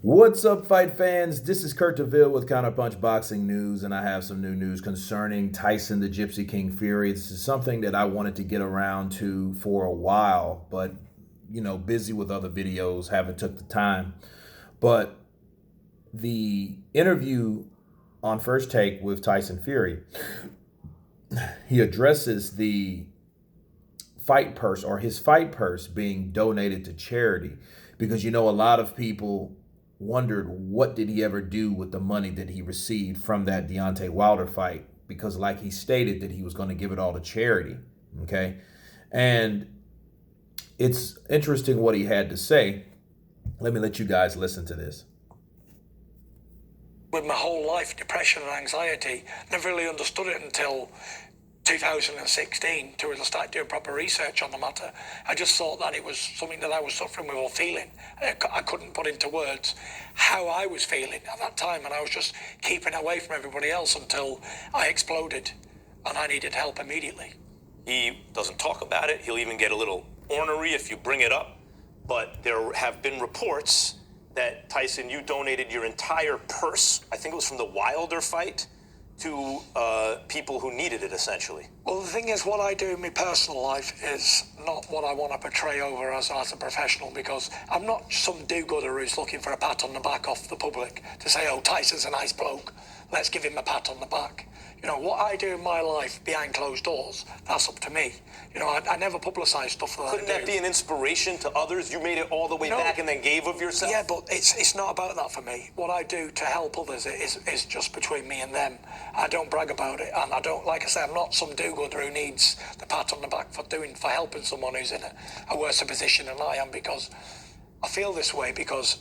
What's up, fight fans? This is Kurt DeVille with Counterpunch Boxing News, and I have some new news concerning Tyson the Gypsy King Fury. This is something that I wanted to get around to for a while, but busy with other videos, haven't took the time. But the interview on First Take with Tyson Fury, he addresses the fight purse or his fight purse being donated to charity because a lot of people wondered what did he ever do with the money that he received from that Deontay Wilder fight, because like he stated that he was going to give it all to charity. Okay. And it's interesting what he had to say. Let me let you guys listen to this. With my whole life, depression and anxiety, never really understood it until 2016 to really start doing proper research on the matter. I just thought that it was something that I was suffering with or feeling. I couldn't put into words how I was feeling at that time, and I was just keeping away from everybody else until I exploded and I needed help immediately. He doesn't talk about it. He'll even get a little ornery if you bring it up. But there have been reports that, Tyson, you donated your entire purse, I think it was from the Wilder fight, to people who needed it, essentially. Well, the thing is, what I do in my personal life is not what I want to portray over as a professional, because I'm not some do-gooder who's looking for a pat on the back off the public to say, oh, Tyson's a nice bloke, let's give him a pat on the back. What I do in my life behind closed doors, that's up to me. I never publicise stuff that Couldn't that be an inspiration to others? You made it all the way back and then gave of yourself? Yeah, but it's not about that for me. What I do to help others is just between me and them. I don't brag about it, and I don't, like I say, I'm not some do-gooder who needs the pat on the back for helping someone who's in a worse position than I am, because I feel this way because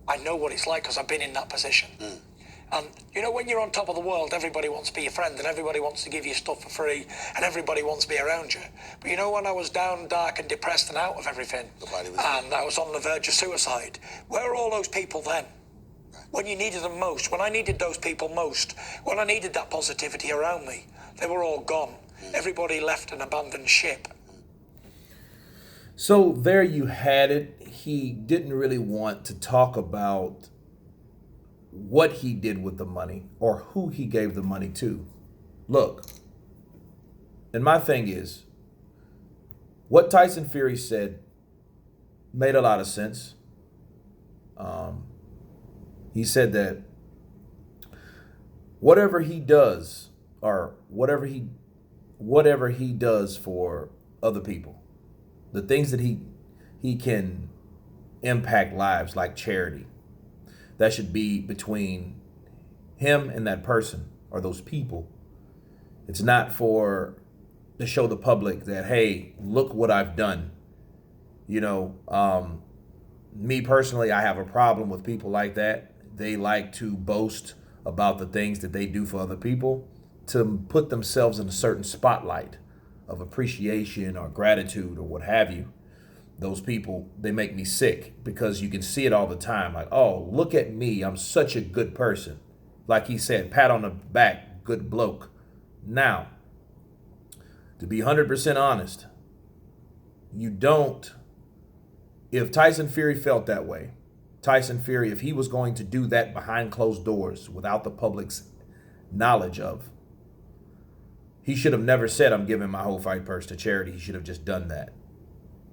I know what it's like, because I've been in that position. And when you're on top of the world, everybody wants to be your friend and everybody wants to give you stuff for free and everybody wants to be around you. But when I was down, dark and depressed and out of everything, and I was on the verge of suicide, where were all those people then? When you needed them most, when I needed those people most, when I needed that positivity around me, they were all gone. Everybody left an abandoned ship. So there you had it. He didn't really want to talk about what he did with the money or who he gave the money to. Look, and my thing is, what Tyson Fury said made a lot of sense. He said that whatever he does or whatever he does for other people, the things that he can impact lives, like charity, that should be between him and that person or those people. It's not to show the public that, hey, look what I've done. Me personally, I have a problem with people like that. They like to boast about the things that they do for other people to put themselves in a certain spotlight of appreciation or gratitude or what have you. Those people, they make me sick, because you can see it all the time. Like, oh, look at me. I'm such a good person. Like he said, pat on the back, good bloke. Now, to be 100% honest, if Tyson Fury felt that way, Tyson Fury, if he was going to do that behind closed doors without the public's knowledge of, he should have never said, I'm giving my whole fight purse to charity. He should have just done that.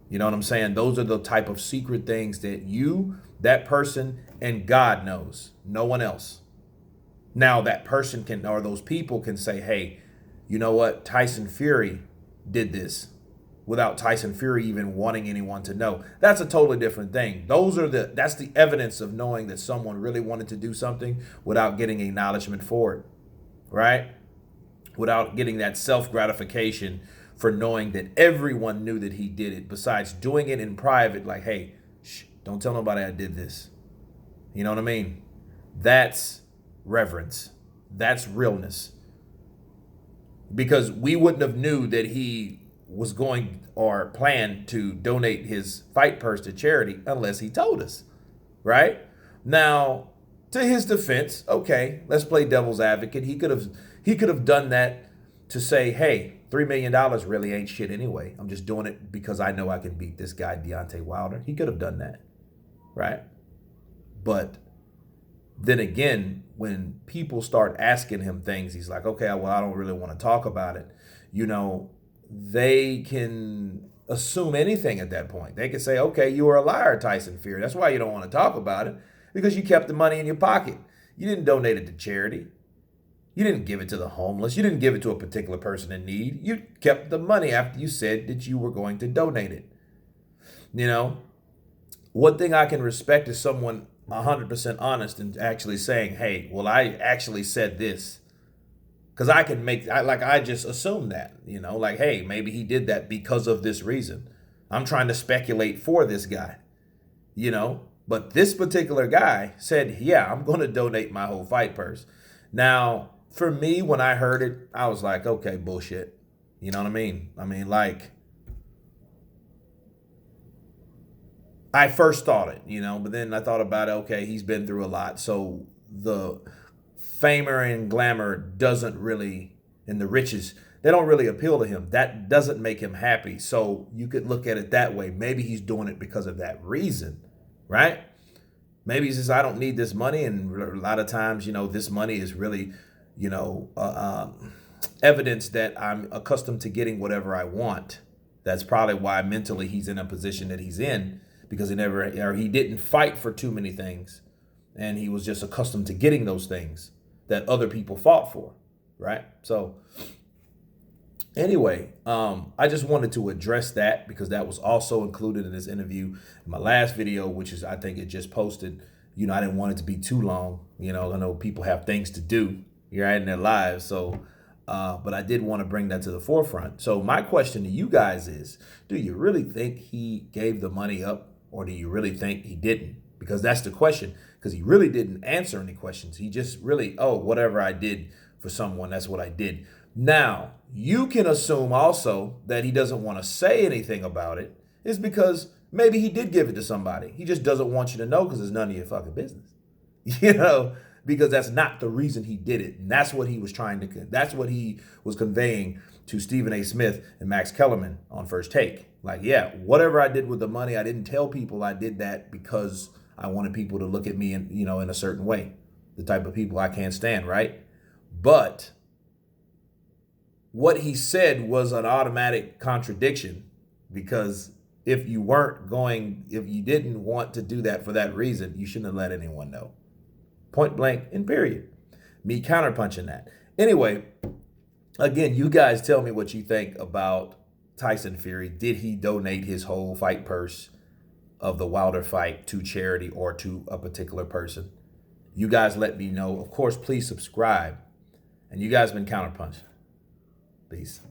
You know what I'm saying? Those are the type of secret things that that person, and God knows, no one else. Now that person or those people can say, hey, you know what? Tyson Fury did this without Tyson Fury even wanting anyone to know. That's a totally different thing. That's the evidence of knowing that someone really wanted to do something without getting acknowledgement for it, right? Without getting that self-gratification for knowing that everyone knew that he did it, besides doing it in private, like, hey, don't tell nobody I did this. You know what I mean? That's reverence. That's realness. Because we wouldn't have knew that he was going or planned to donate his fight purse to charity unless he told us, right? Now, to his defense, okay, let's play devil's advocate. He could have done that to say, hey, $3 million really ain't shit anyway. I'm just doing it because I know I can beat this guy, Deontay Wilder. He could have done that, right? But then again, when people start asking him things, he's like, okay, well, I don't really want to talk about it. They can assume anything at that point. They can say, okay, you were a liar, Tyson Fury. That's why you don't want to talk about it, because you kept the money in your pocket. You didn't donate it to charity. You didn't give it to the homeless. You didn't give it to a particular person in need. You kept the money after you said that you were going to donate it. One thing I can respect is someone 100% honest and actually saying, hey, well, I actually said this. Because I just assume that, like, hey, maybe he did that because of this reason. I'm trying to speculate for this guy, But this particular guy said, yeah, I'm going to donate my whole fight purse. Now, for me, when I heard it, I was like, okay, bullshit. You know what I mean? I first thought it, but then I thought about it, okay, he's been through a lot. So the famer and glamour doesn't really, and the riches, they don't really appeal to him. That doesn't make him happy. So you could look at it that way. Maybe he's doing it because of that reason, right? Maybe he says, I don't need this money. And a lot of times, this money is really, evidence that I'm accustomed to getting whatever I want. That's probably why mentally he's in a position that he's in, because he didn't fight for too many things. And he was just accustomed to getting those things that other people fought for, right? So anyway, I just wanted to address that because that was also included in this interview. In my last video, which is, I think it just posted, I didn't want it to be too long. I know people have things to do, right, in their lives. So, but I did want to bring that to the forefront. So my question to you guys is, do you really think he gave the money up, or do you really think he didn't? Because that's the question. Because he really didn't answer any questions. He just really, whatever I did for someone, that's what I did. Now, you can assume also that he doesn't want to say anything about it is because maybe he did give it to somebody. He just doesn't want you to know because it's none of your fucking business. Because that's not the reason he did it. And that's what he was that's what he was conveying to Stephen A. Smith and Max Kellerman on First Take. Like, yeah, whatever I did with the money, I didn't tell people I did that because I wanted people to look at me in a certain way, the type of people I can't stand, right? But what he said was an automatic contradiction, because if you didn't want to do that for that reason, you shouldn't have let anyone know. Point blank and period. Me counterpunching that. Anyway, again, you guys tell me what you think about Tyson Fury. Did he donate his whole fight purse of the Wilder fight to charity or to a particular person? You guys let me know. Of course, please subscribe. And you guys been Counterpunch. Peace.